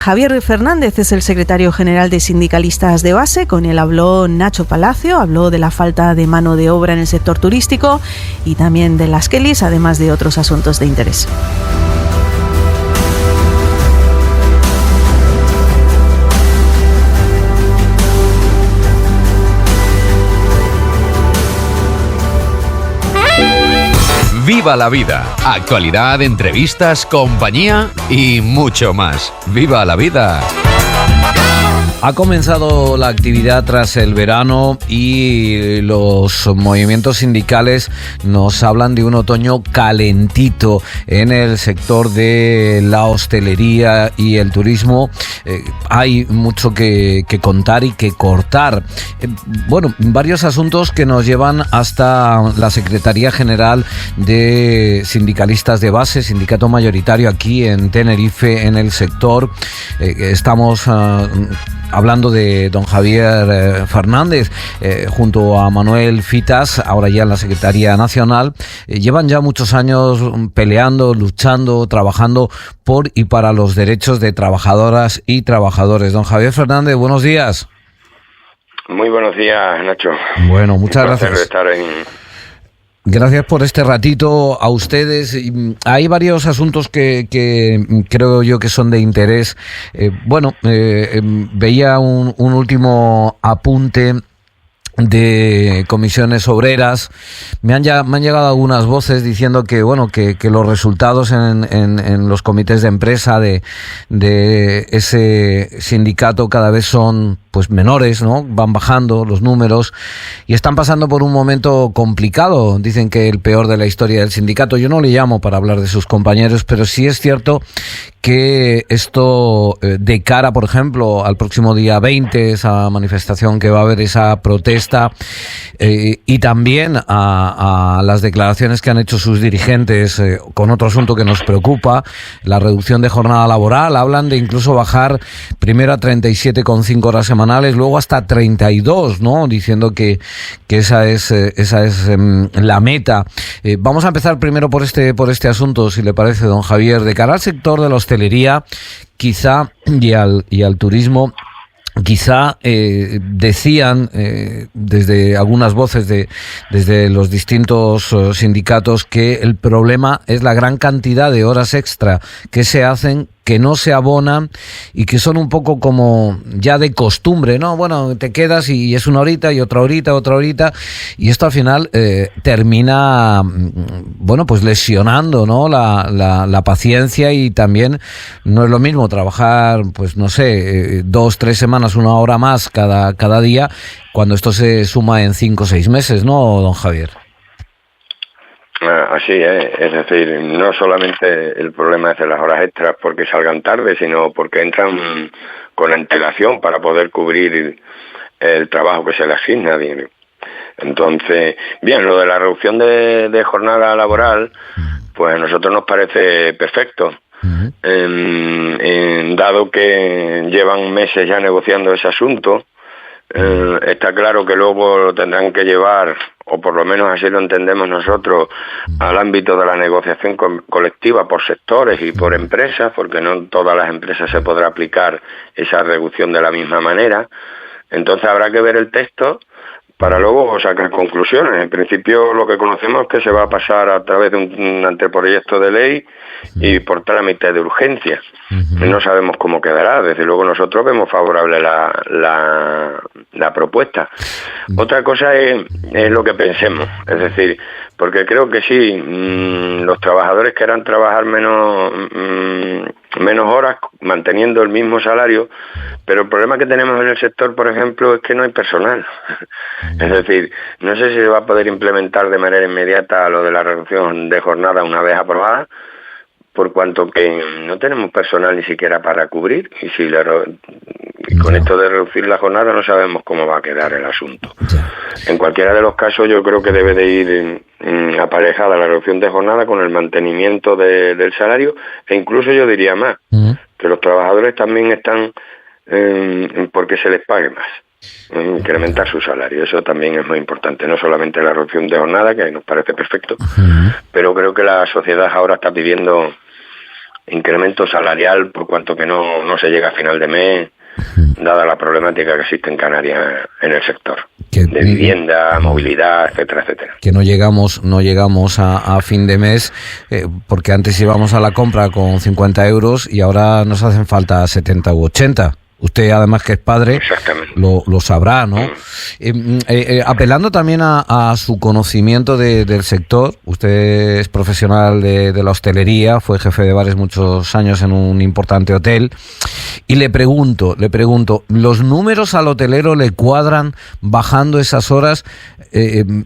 Javier Fernández es el secretario general de Sindicalistas de Base. Con él habló Nacho Palacio, habló de la falta de mano de obra en el sector turístico y también de las Kellys, además de otros asuntos de interés. ¡Viva la vida! Actualidad, entrevistas, compañía y mucho más. ¡Viva la vida! Ha comenzado la actividad tras el verano y los movimientos sindicales nos hablan de un otoño calentito en el sector de la hostelería y el turismo. Hay mucho que contar y que cortar. Varios asuntos que nos llevan hasta la Secretaría General de Sindicalistas de Base, sindicato mayoritario aquí en Tenerife, en el sector. Estamos hablando de don Javier Fernández, junto a Manuel Fitas, ahora ya en la Secretaría Nacional. Llevan ya muchos años peleando, luchando, trabajando por y para los derechos de trabajadoras y trabajadores. Don Javier Fernández, buenos días. Muy buenos días, Nacho. Bueno, muchas gracias. Gracias por este ratito a ustedes. Hay varios asuntos que creo yo que son de interés. Veía un último apunte de comisiones obreras. Me han llegado algunas voces diciendo que los resultados en los comités de empresa de ese sindicato cada vez son menores, ¿no? Van bajando los números y están pasando por un momento complicado. Dicen que el peor de la historia del sindicato. Yo no le llamo para hablar de sus compañeros, pero sí es cierto que esto, de cara, por ejemplo, al próximo día 20, esa manifestación que va a haber, esa protesta, y también a las declaraciones que han hecho sus dirigentes con otro asunto que nos preocupa, la reducción de jornada laboral. Hablan de incluso bajar primero a 37,5 horas semanales, luego hasta 32, ¿no? Diciendo que esa es la meta. Vamos a empezar primero por este asunto, si le parece, don Javier. De cara al sector de la hostelería, quizá, y al turismo, quizá decían desde algunas voces desde los distintos sindicatos que el problema es la gran cantidad de horas extra que se hacen, que no se abonan y que son un poco como ya de costumbre, ¿no? Bueno, te quedas y es una horita y otra horita, y esto al final termina, lesionando, ¿no? La paciencia, y también no es lo mismo trabajar, 2-3 semanas, una hora más cada día, cuando esto se suma en 5 o 6 meses, ¿no, don Javier? Así es decir, no solamente el problema es de las horas extras porque salgan tarde, sino porque entran con antelación para poder cubrir el trabajo que se les asigna. Entonces, bien, lo de la reducción de jornada laboral, pues a nosotros nos parece perfecto. Dado que llevan meses ya negociando ese asunto, está claro que luego lo tendrán que llevar, o por lo menos así lo entendemos nosotros, al ámbito de la negociación colectiva por sectores y por empresas, porque no en todas las empresas se podrá aplicar esa reducción de la misma manera. Entonces habrá que ver el texto para luego sacar conclusiones. En principio lo que conocemos es que se va a pasar a través de un anteproyecto de ley y por trámite de urgencia. No sabemos cómo quedará. Desde luego nosotros vemos favorable la propuesta. Otra cosa es lo que pensemos. Es decir, porque creo que sí, los trabajadores querrán trabajar menos horas manteniendo el mismo salario, pero el problema que tenemos en el sector, por ejemplo, es que no hay personal. Es decir, no sé si se va a poder implementar de manera inmediata lo de la reducción de jornada una vez aprobada, por cuanto que no tenemos personal ni siquiera para cubrir, y con esto de reducir la jornada no sabemos cómo va a quedar el asunto. En cualquiera de los casos yo creo que debe de ir aparejada la reducción de jornada con el mantenimiento del salario, e incluso yo diría más, que los trabajadores también están porque se les pague más. Incrementar su salario, eso también es muy importante, no solamente la reducción de jornada, que nos parece perfecto, pero creo que la sociedad ahora está pidiendo incremento salarial por cuanto que no se llega a final de mes, dada la problemática que existe en Canarias en el sector de vivienda, movilidad, etcétera, etcétera. Que no llegamos a fin de mes, porque antes íbamos a la compra con 50 euros y ahora nos hacen falta 70 u 80. Usted, además, que es padre, lo sabrá, ¿no? Apelando también a su conocimiento del sector, usted es profesional de la hostelería, fue jefe de bares muchos años en un importante hotel, y le pregunto, ¿los números al hotelero le cuadran bajando esas horas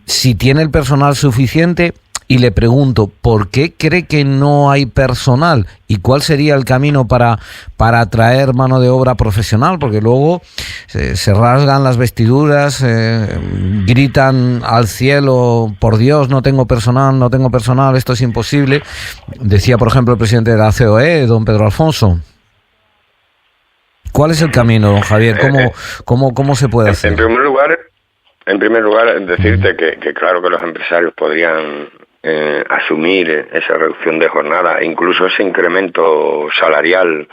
si tiene el personal suficiente? Y le pregunto, ¿por qué cree que no hay personal? ¿Y cuál sería el camino para atraer mano de obra profesional? Porque luego se rasgan las vestiduras, gritan al cielo, por Dios, no tengo personal, esto es imposible. Decía, por ejemplo, el presidente de la COE, don Pedro Alfonso. ¿Cuál es el camino, don Javier? ¿Cómo se puede hacer? En primer lugar, decirte que claro que los empresarios podrían asumir esa reducción de jornada, incluso ese incremento salarial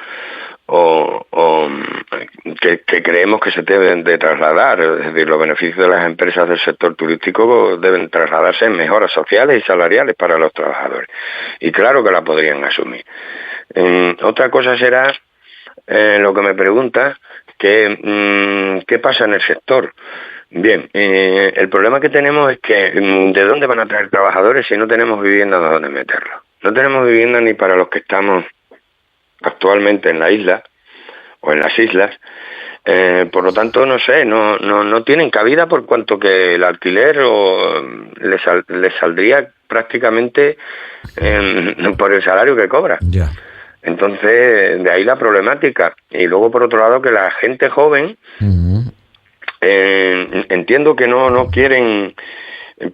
que creemos que se deben de trasladar, es decir, los beneficios de las empresas del sector turístico deben trasladarse en mejoras sociales y salariales para los trabajadores. Y claro que la podrían asumir. Otra cosa será lo que me preguntas, ¿qué pasa en el sector? Bien, el problema que tenemos es que ¿de dónde van a traer trabajadores si no tenemos vivienda de dónde meterlos? No tenemos vivienda ni para los que estamos actualmente en la isla o en las islas, por lo tanto, no tienen cabida por cuanto que el alquiler les saldría prácticamente por el salario que cobra. Yeah. Entonces, de ahí la problemática. Y luego, por otro lado, que la gente joven... entiendo que no quieren,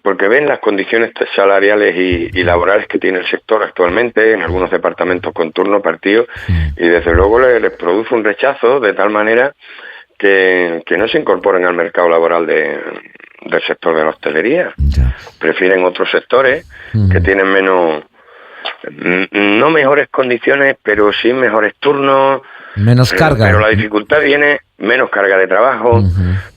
porque ven las condiciones salariales y laborales que tiene el sector actualmente en algunos departamentos con turno partido, y desde luego les produce un rechazo de tal manera que no se incorporen al mercado laboral del sector de la hostelería. Prefieren otros sectores que tienen no mejores condiciones, pero sí mejores turnos, menos carga. Pero la dificultad viene menos carga de trabajo,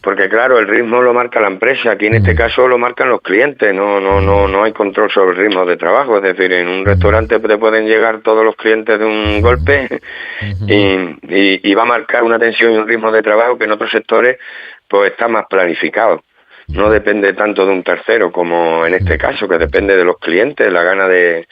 porque claro, el ritmo lo marca la empresa, aquí en este caso lo marcan los clientes, no hay control sobre el ritmo de trabajo, es decir, en un restaurante te pueden llegar todos los clientes de un golpe y va a marcar una tensión y un ritmo de trabajo que en otros sectores pues está más planificado. No depende tanto de un tercero como en este caso, que depende de los clientes, la gana de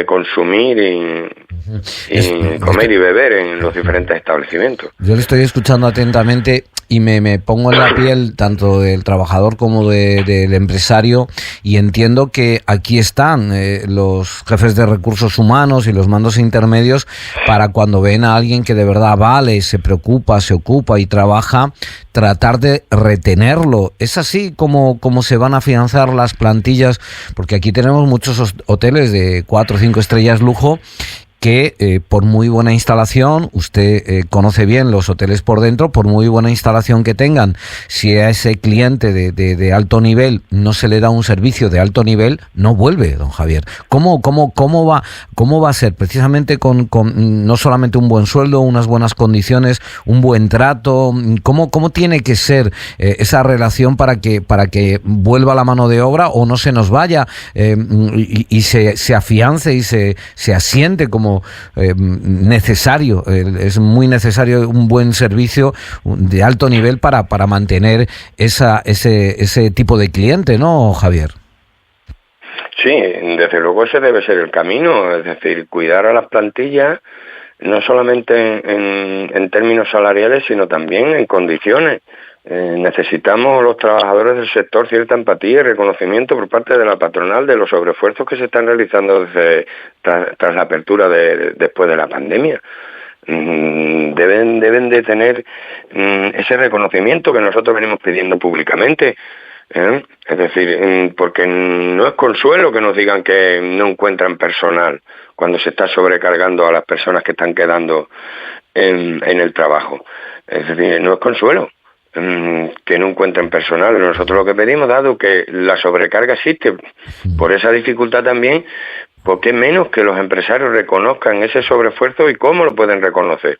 consumir y comer y beber en los diferentes establecimientos. Yo le estoy escuchando atentamente y me pongo en la piel tanto del trabajador como del empresario, y entiendo que aquí están los jefes de recursos humanos y los mandos intermedios para cuando ven a alguien que de verdad vale, se preocupa, se ocupa y trabaja, tratar de retenerlo. ¿Es así como se van a afianzar las plantillas? Porque aquí tenemos muchos hoteles de 4 o 5 estrellas lujo que por muy buena instalación, usted conoce bien los hoteles por dentro, por muy buena instalación que tengan, si a ese cliente de alto nivel no se le da un servicio de alto nivel, no vuelve, don Javier. ¿Cómo va a ser? Precisamente con no solamente un buen sueldo, unas buenas condiciones, un buen trato. ¿Cómo tiene que ser esa relación para que vuelva la mano de obra o no se nos vaya y se afiance y se asiente como necesario? Es muy necesario un buen servicio de alto nivel para mantener ese tipo de cliente, ¿no, Javier? Sí, desde luego ese debe ser el camino, es decir, cuidar a las plantillas no solamente en términos salariales, sino también en condiciones. Necesitamos los trabajadores del sector cierta empatía y reconocimiento por parte de la patronal de los sobreesfuerzos que se están realizando tras la apertura después de la pandemia. Deben de tener ese reconocimiento que nosotros venimos pidiendo públicamente. Es decir, porque no es consuelo que nos digan que no encuentran personal cuando se está sobrecargando a las personas que están quedando en el trabajo. Es decir, no es consuelo que no encuentren personal. Nosotros lo que pedimos, dado que la sobrecarga existe por esa dificultad también, ¿Por qué menos que los empresarios reconozcan ese sobreesfuerzo? ¿Y cómo lo pueden reconocer?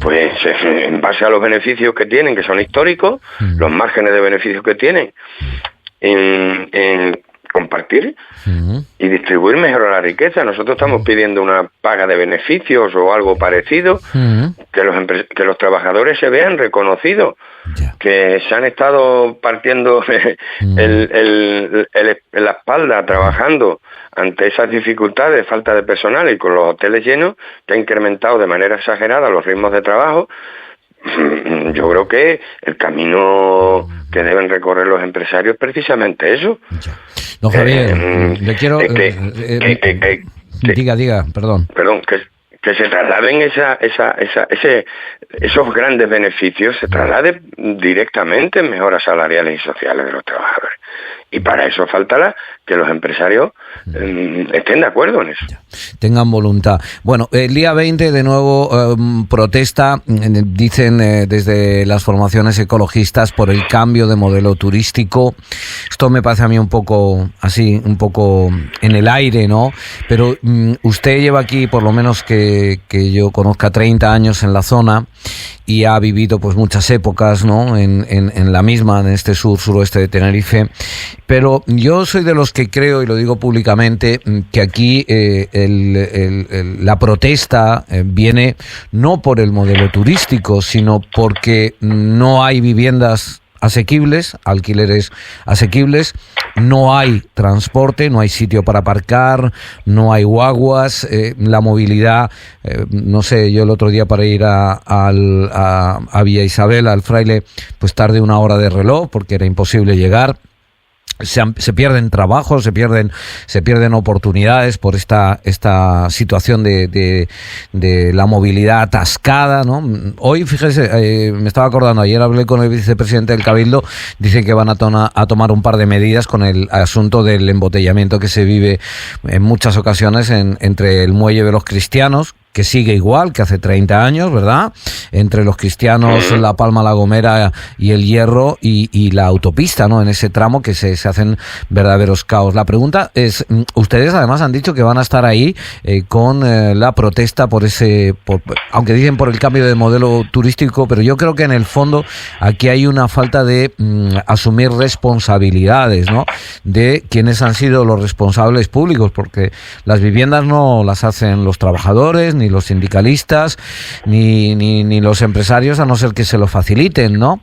Pues en base a los beneficios que tienen, que son históricos, los márgenes de beneficios que tienen, en compartir y distribuir mejor la riqueza. Nosotros estamos pidiendo una paga de beneficios o algo parecido, que los trabajadores se vean reconocidos, que se han estado partiendo la espalda trabajando ante esas dificultades de falta de personal y con los hoteles llenos, que ha incrementado de manera exagerada los ritmos de trabajo. Yo creo que el camino que deben recorrer los empresarios es precisamente eso. No, Javier, le quiero... Diga, perdón. Perdón, que se trasladen esos grandes beneficios, se trasladen directamente en mejoras salariales y sociales de los trabajadores. Y para eso faltará que los empresarios estén de acuerdo en eso. Tengan voluntad. Bueno, el día 20 de nuevo protesta, dicen desde las formaciones ecologistas, por el cambio de modelo turístico. Esto me parece a mí un poco así, un poco en el aire, ¿no? Pero usted lleva aquí, por lo menos que yo conozca, 30 años en la zona y ha vivido pues muchas épocas, ¿no? En la misma, en este suroeste de Tenerife. Pero yo soy de los que creo, y lo digo públicamente, que aquí la protesta viene no por el modelo turístico, sino porque no hay viviendas asequibles, alquileres asequibles, no hay transporte, no hay sitio para aparcar, no hay guaguas, la movilidad, no sé, yo el otro día para ir a Villa Isabel, al Fraile, pues tardé 1 hora de reloj porque era imposible llegar. Se pierden trabajos, se pierden oportunidades por esta situación de la movilidad atascada, ¿no? Hoy, fíjese, me estaba acordando, ayer hablé con el vicepresidente del Cabildo, dice que van a tomar un par de medidas con el asunto del embotellamiento que se vive en muchas ocasiones entre el muelle de los Cristianos, que sigue igual que hace 30 años, ¿verdad? Entre los Cristianos, La Palma, La Gomera y el Hierro y la autopista, ¿no? En ese tramo que se hacen verdaderos caos. La pregunta es, ustedes además han dicho que van a estar ahí con la protesta aunque dicen por el cambio de modelo turístico, pero yo creo que en el fondo aquí hay una falta de asumir responsabilidades, ¿no? De quienes han sido los responsables públicos, porque las viviendas no las hacen los trabajadores, ni los sindicalistas, ni los empresarios, a no ser que se lo faciliten, ¿no?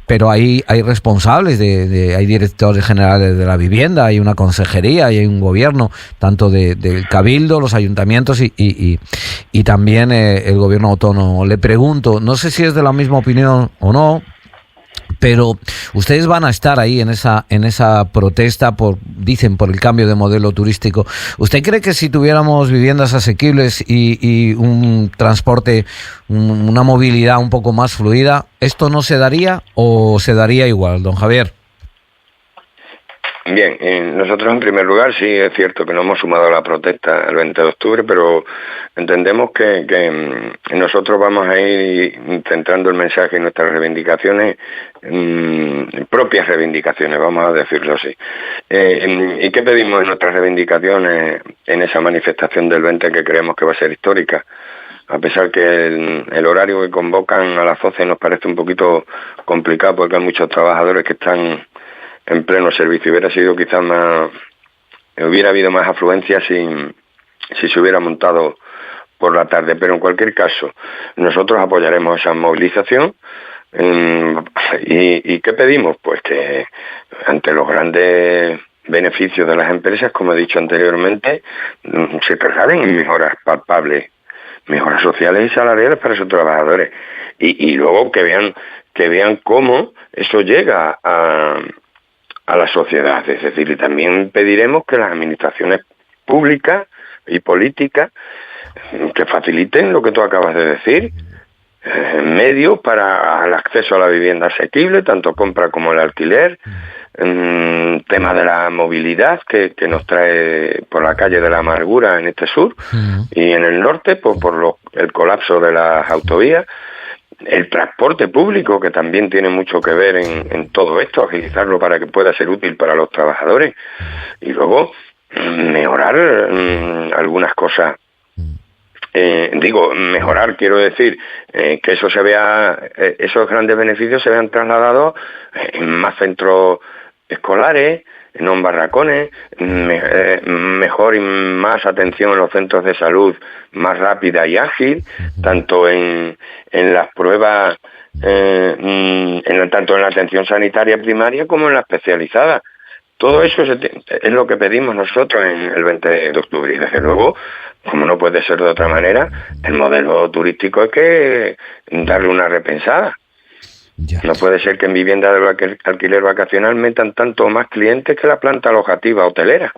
Pero hay responsables, hay directores generales de la vivienda, hay una consejería, hay un gobierno, tanto del Cabildo, los ayuntamientos y también el gobierno autónomo. Le pregunto, no sé si es de la misma opinión o no, pero ustedes van a estar ahí en esa protesta dicen por el cambio de modelo turístico. ¿Usted cree que si tuviéramos viviendas asequibles y un transporte, una movilidad un poco más fluida, esto no se daría o se daría igual, don Javier? Bien, nosotros en primer lugar sí es cierto que no hemos sumado a la protesta el 20 de octubre, pero entendemos que nosotros vamos a ir centrando el mensaje en nuestras reivindicaciones, propias reivindicaciones, vamos a decirlo así. ¿Y qué pedimos en nuestras reivindicaciones en esa manifestación del 20 que creemos que va a ser histórica? A pesar que el horario que convocan a las 12 nos parece un poquito complicado porque hay muchos trabajadores que están en pleno servicio. Hubiera habido más afluencia si se hubiera montado por la tarde, pero en cualquier caso nosotros apoyaremos esa movilización. ¿Y qué pedimos? Pues que ante los grandes beneficios de las empresas, como he dicho anteriormente, se trasladen en mejoras palpables, mejoras sociales y salariales para sus trabajadores, y luego que vean cómo eso llega a la sociedad. Es decir, y también pediremos que las administraciones públicas y políticas que faciliten lo que tú acabas de decir, medios para el acceso a la vivienda asequible, tanto compra como el alquiler, tema de la movilidad que nos trae por la calle de la amargura en este sur y en el norte por el colapso de las autovías. El transporte público, que también tiene mucho que ver en todo esto, agilizarlo para que pueda ser útil para los trabajadores. Y luego, mejorar algunas cosas. Mejorar, quiero decir, que eso se vea, esos grandes beneficios se vean trasladados en más centros escolares, no en barracones, mejor y más atención en los centros de salud, más rápida y ágil, tanto en las pruebas, tanto en la atención sanitaria primaria como en la especializada. Todo eso es lo que pedimos nosotros en el 20 de octubre y desde luego, como no puede ser de otra manera, el modelo turístico hay que darle una repensada. Ya. No puede ser que en vivienda de alquiler vacacional metan tanto más clientes que la planta alojativa hotelera.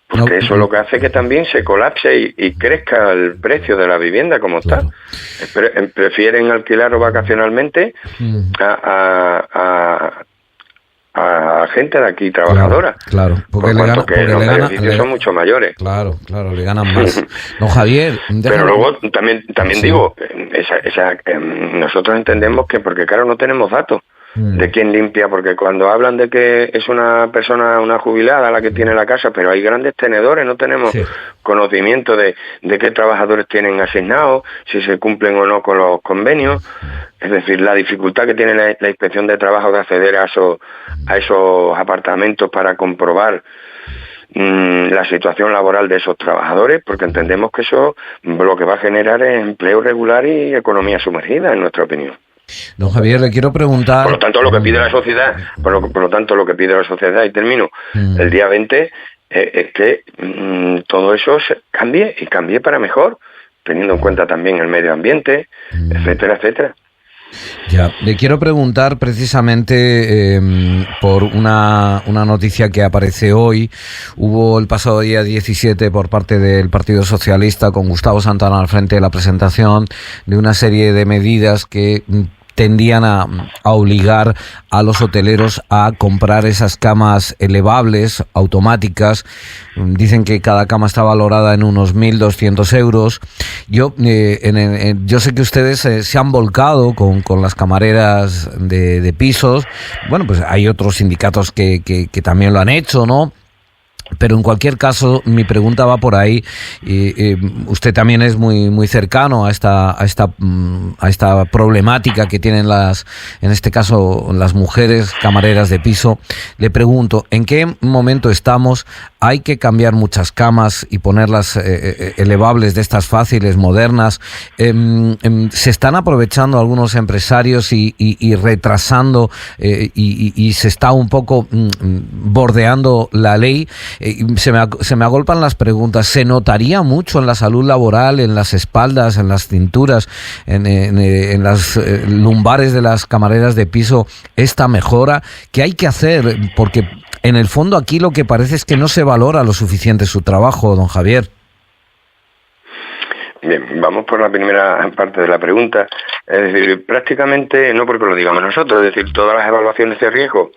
Porque eso lo que hace que también se colapse y crezca el precio de la vivienda como claro. Está. Prefieren alquilarlo vacacionalmente a gente de aquí trabajadora. Claro, porque los beneficios son mucho mayores. Claro, le ganan más. No, Javier. Pero luego también sí. Digo, nosotros entendemos que porque claro no tenemos datos de quién limpia, porque cuando hablan de que es una persona, una jubilada la que tiene la casa, pero hay grandes tenedores, no tenemos conocimiento de qué trabajadores tienen asignados, si se cumplen o no con los convenios. Es decir, la dificultad que tiene la inspección de trabajo de acceder a esos apartamentos para comprobar la situación laboral de esos trabajadores, porque entendemos que eso lo que va a generar es empleo regular y economía sumergida, en nuestra opinión. Don Javier, le quiero preguntar... Por lo tanto, lo que pide la sociedad, y termino, el día 20, es que todo eso cambie y cambie para mejor, teniendo en cuenta también el medio ambiente, etcétera, etcétera. Ya, le quiero preguntar precisamente por una noticia que aparece hoy. Hubo el pasado día 17 por parte del Partido Socialista con Gustavo Santana al frente de la presentación de una serie de medidas que tendían a obligar a los hoteleros a comprar esas camas elevables, automáticas. Dicen que cada cama está valorada en unos 1.200 euros. Yo sé que ustedes se han volcado con las camareras de pisos. Bueno, pues hay otros sindicatos que también lo han hecho, ¿no? Pero en cualquier caso, mi pregunta va por ahí. Usted también es muy cercano a esta problemática que tienen en este caso las mujeres camareras de piso. Le pregunto, ¿en qué momento estamos? Hay que cambiar muchas camas y ponerlas elevables de estas fáciles, modernas. Se están aprovechando algunos empresarios y retrasando y se está un poco bordeando la ley. Se me agolpan las preguntas. ¿Se notaría mucho en la salud laboral, en las espaldas, en las cinturas, en las lumbares de las camareras de piso esta mejora? ¿Qué hay que hacer? Porque en el fondo aquí lo que parece es que no se valora lo suficiente su trabajo, don Javier. Bien, vamos por la primera parte de la pregunta. Es decir, prácticamente, no porque lo digamos nosotros, es decir, todas las evaluaciones de riesgo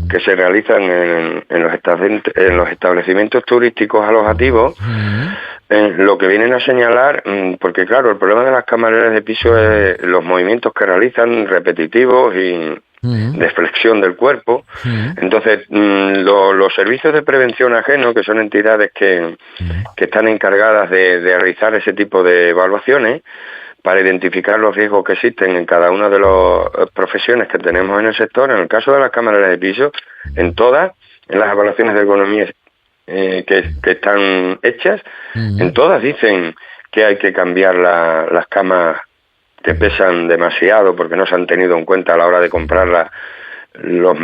que se realizan en los establecimientos turísticos alojativos, lo que vienen a señalar, porque claro, el problema de las camareras de piso es los movimientos que realizan repetitivos y de flexión del cuerpo. Entonces, los servicios de prevención ajeno, que son entidades que están encargadas de realizar ese tipo de evaluaciones para identificar los riesgos que existen en cada una de las profesiones que tenemos en el sector, en el caso de las cámaras de piso, en las evaluaciones de ergonomía que están hechas, en todas dicen que hay que cambiar las camas que pesan demasiado porque no se han tenido en cuenta a la hora de comprarlas. Los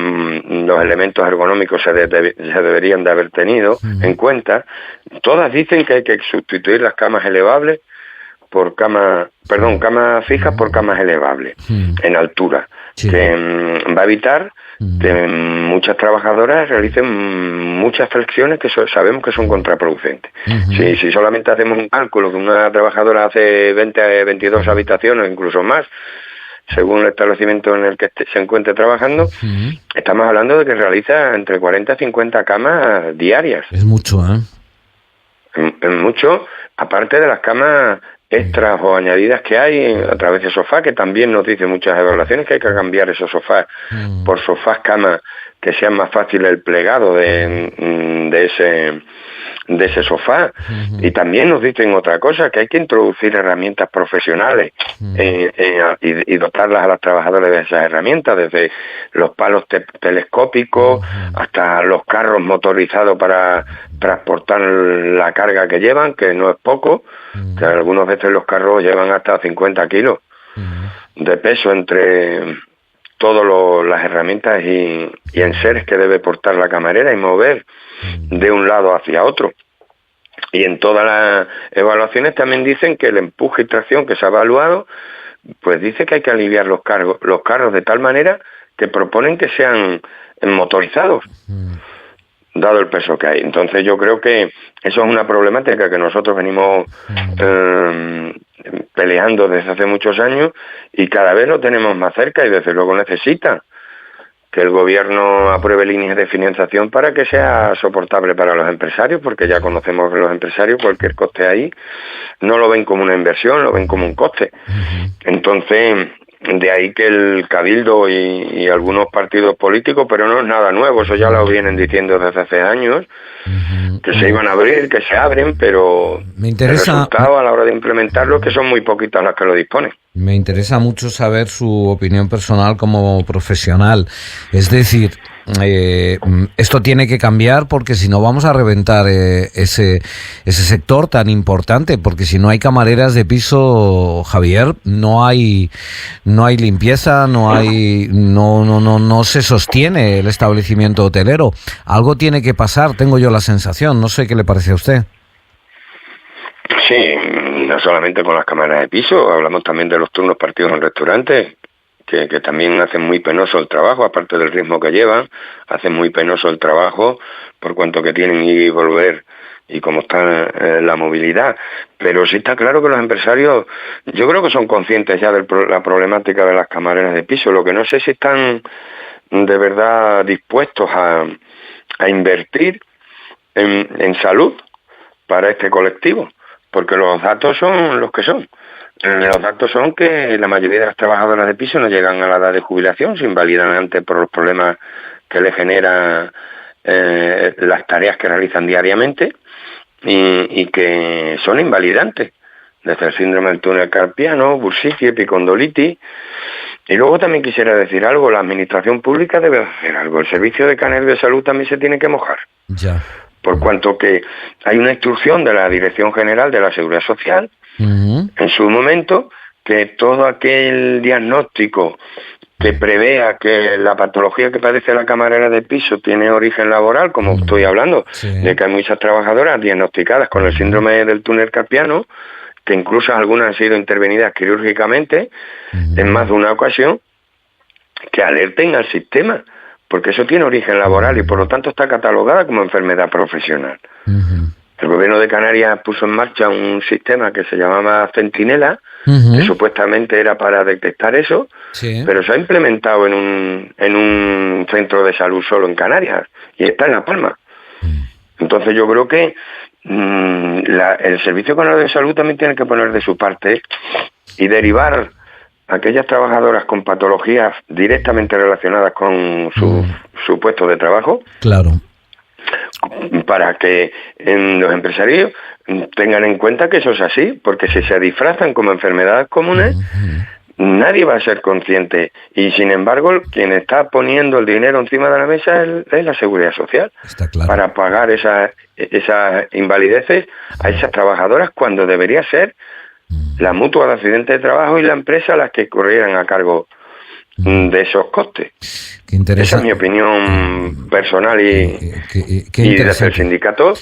elementos ergonómicos se deberían de haber tenido en cuenta. Todas dicen que hay que sustituir las camas elevables por camas fijas por camas elevables en altura, que va a evitar que muchas trabajadoras realicen muchas flexiones que sabemos que son contraproducentes. Si solamente hacemos un cálculo que una trabajadora hace 20 a 22 habitaciones, incluso más, según el establecimiento en el que se encuentre trabajando, estamos hablando de que realiza entre 40 y 50 camas diarias. Es mucho, ¿eh? Es mucho, aparte de las camas extras o añadidas que hay a través de sofá, que también nos dicen muchas evaluaciones que hay que cambiar esos sofás por sofás camas que sea más fácil el plegado de ese sofá. Y también nos dicen otra cosa, que hay que introducir herramientas profesionales y dotarlas a los trabajadores de esas herramientas, desde los palos telescópicos hasta los carros motorizados para transportar la carga que llevan, que no es poco, que algunas veces los carros llevan hasta 50 kilos de peso entre todas las herramientas y enseres que debe portar la camarera y mover de un lado hacia otro. Y en todas las evaluaciones también dicen que el empuje y tracción que se ha evaluado, pues dice que hay que aliviar los carros de tal manera que proponen que sean motorizados, dado el peso que hay. Entonces yo creo que eso es una problemática que nosotros venimos peleando desde hace muchos años y cada vez lo tenemos más cerca, y desde luego necesita que el gobierno apruebe líneas de financiación para que sea soportable para los empresarios, porque ya conocemos que los empresarios cualquier coste ahí no lo ven como una inversión, lo ven como un coste. Entonces, de ahí que el Cabildo y algunos partidos políticos, pero no es nada nuevo, eso ya lo vienen diciendo desde hace años, que se iban a abrir, que se abren, pero el resultado a la hora de implementarlo es que son muy poquitas las que lo disponen. Me interesa mucho saber su opinión personal como profesional. Es decir, esto tiene que cambiar, porque si no vamos a reventar ese sector tan importante, porque si no hay camareras de piso, Javier, no hay limpieza, no se sostiene el establecimiento hotelero. Algo tiene que pasar, tengo yo la sensación, no sé qué le parece a usted. Sí, no solamente con las cámaras de piso, hablamos también de los turnos partidos en restaurantes, que también hacen muy penoso el trabajo, aparte del ritmo que llevan, hacen muy penoso el trabajo por cuanto que tienen ir y volver y cómo está la movilidad. Pero sí está claro que los empresarios, yo creo que son conscientes ya de la problemática de las camareras de piso, lo que no sé si están de verdad dispuestos a invertir en salud para este colectivo. Porque los datos son los que son. Los datos son que la mayoría de las trabajadoras de piso no llegan a la edad de jubilación, se invalidan antes por los problemas que les generan las tareas que realizan diariamente y que son invalidantes, desde el síndrome del túnel carpiano, bursitis, epicondilitis. Y luego también quisiera decir algo, la administración pública debe hacer algo, el servicio de canales de salud también se tiene que mojar. Ya. Por cuanto que hay una instrucción de la Dirección General de la Seguridad Social, en su momento, que todo aquel diagnóstico que prevea que la patología que padece la camarera de piso tiene origen laboral, como estoy hablando, de que hay muchas trabajadoras diagnosticadas con el síndrome del túnel carpiano, que incluso algunas han sido intervenidas quirúrgicamente en más de una ocasión, que alerten al sistema, porque eso tiene origen laboral y por lo tanto está catalogada como enfermedad profesional. El gobierno de Canarias puso en marcha un sistema que se llamaba Centinela, que supuestamente era para detectar eso, pero se ha implementado en un centro de salud solo en Canarias y está en La Palma. Entonces yo creo que el Servicio Canario de Salud también tiene que poner de su parte y derivar aquellas trabajadoras con patologías directamente relacionadas con su puesto de trabajo, claro, para que los empresarios tengan en cuenta que eso es así, porque si se disfrazan como enfermedades comunes, nadie va a ser consciente. Y sin embargo, quien está poniendo el dinero encima de la mesa es la Seguridad Social, claro, para pagar esas invalideces a esas trabajadoras, cuando debería ser la mutua de accidente de trabajo y la empresa las que corrieran a cargo de esos costes. Esa es mi opinión personal y desde el sindicato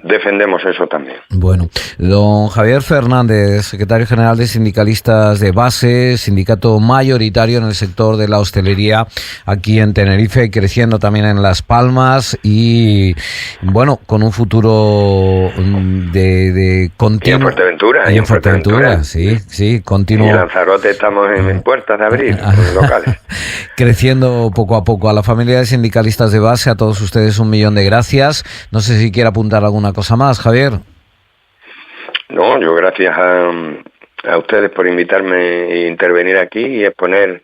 defendemos eso también. Bueno, don Javier Fernández, secretario general de Sindicalistas de Base, sindicato mayoritario en el sector de la hostelería aquí en Tenerife, creciendo también en Las Palmas y bueno, con un futuro de continuo. Y en Fuerteventura. Y en Fuerteventura, sí, continuo. Y en Lanzarote estamos en puertas de abrir locales. Creciendo poco a poco. A la familia de sindicalistas de Base, a todos ustedes 1.000.000 de gracias. No sé si quiere apuntar alguna cosa más, Javier. No, yo gracias a ustedes por invitarme a intervenir aquí y exponer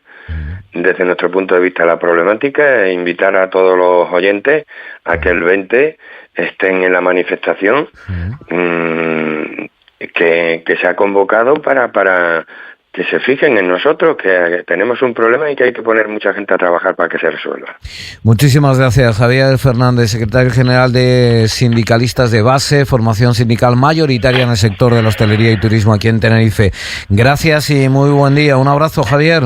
desde nuestro punto de vista la problemática e invitar a todos los oyentes a que el 20 estén en la manifestación que se ha convocado para que se fijen en nosotros, que tenemos un problema y que hay que poner mucha gente a trabajar para que se resuelva. Muchísimas gracias, Javier Fernández, secretario general de Sindicalistas de Base, formación sindical mayoritaria en el sector de la hostelería y turismo aquí en Tenerife. Gracias y muy buen día. Un abrazo, Javier.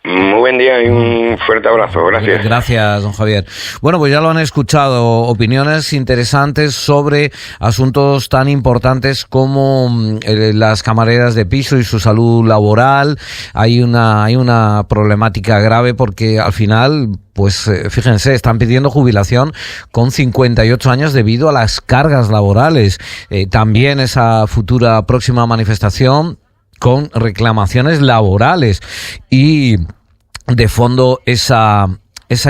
Muy buen día y un fuerte abrazo. Gracias. Gracias, don Javier. Bueno, pues ya lo han escuchado, opiniones interesantes sobre asuntos tan importantes como las camareras de piso y su salud laboral. Hay una problemática grave porque al final, pues fíjense, están pidiendo jubilación con 58 años debido a las cargas laborales. También esa futura próxima manifestación con reclamaciones laborales y de fondo esa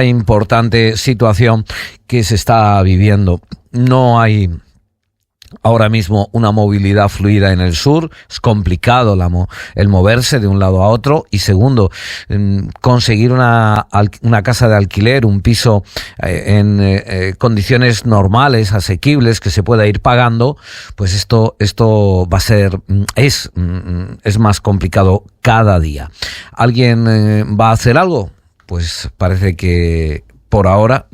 importante situación que se está viviendo. No hay ahora mismo una movilidad fluida en el sur, es complicado el moverse de un lado a otro, y segundo, conseguir una casa de alquiler, un piso en condiciones normales, asequibles, que se pueda ir pagando, pues esto va a ser, es más complicado cada día. ¿Alguien va a hacer algo? Pues parece que por ahora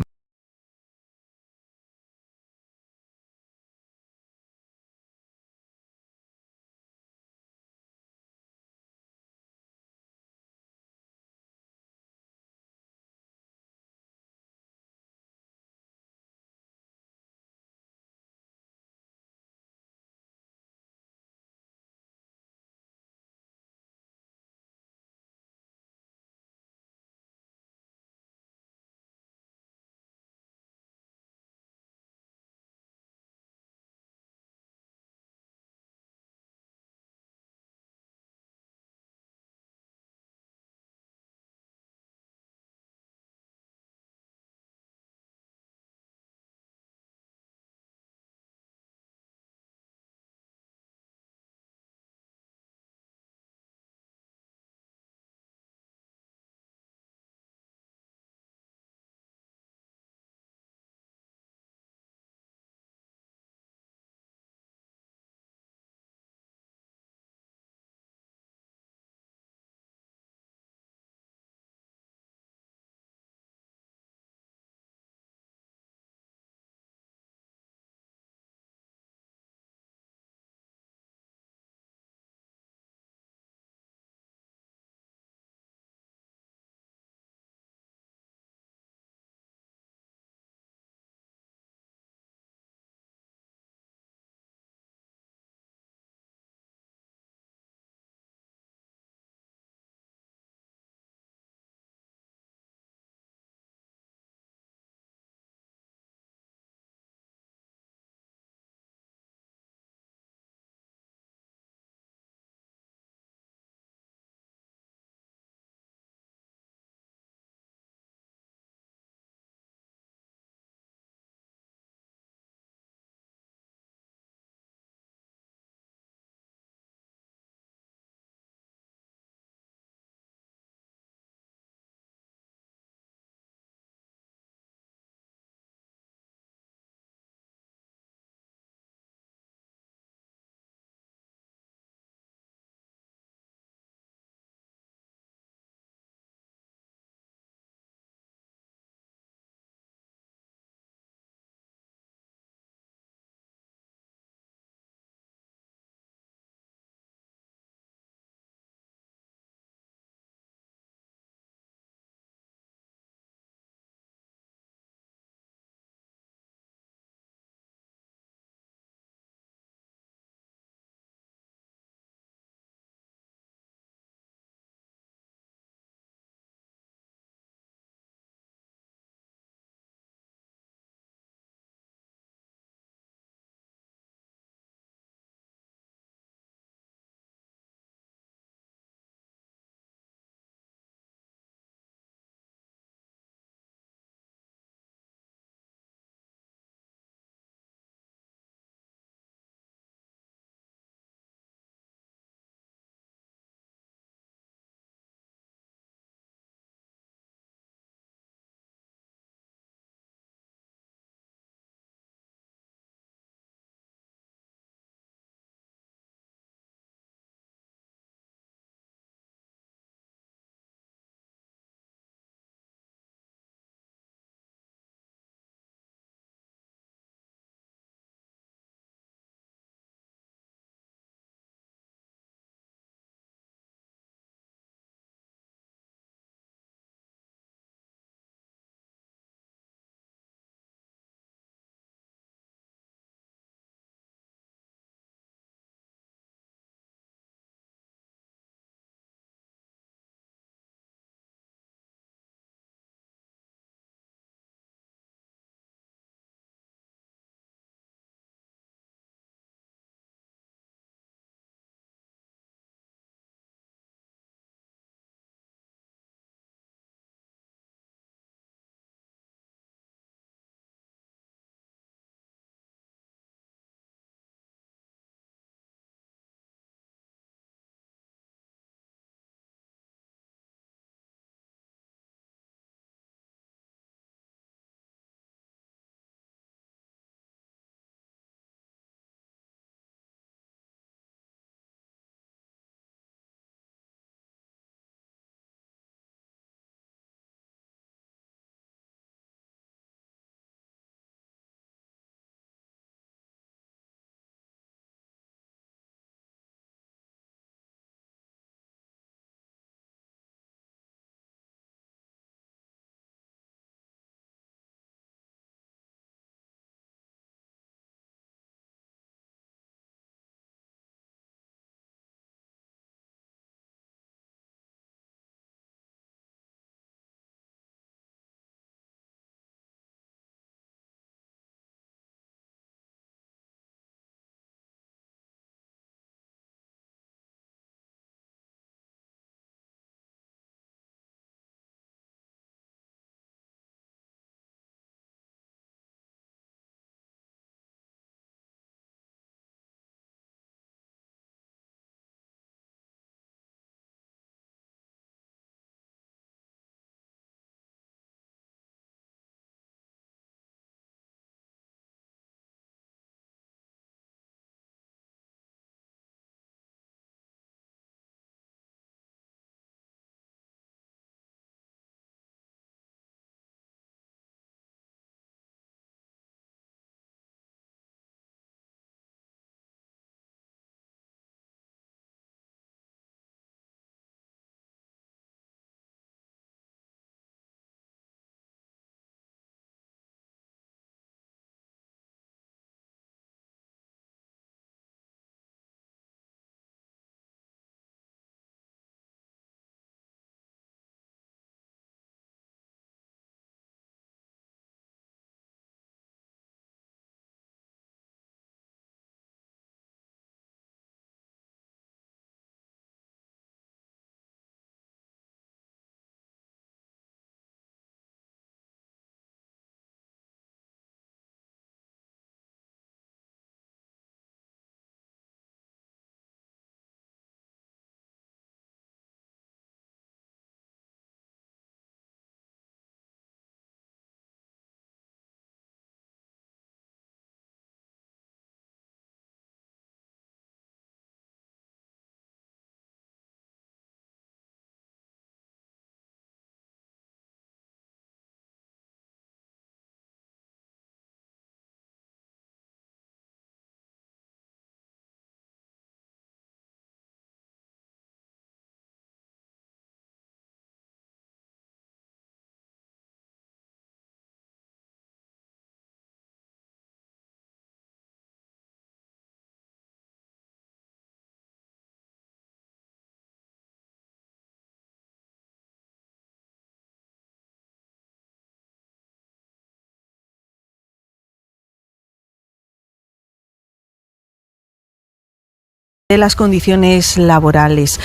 de las condiciones laborales.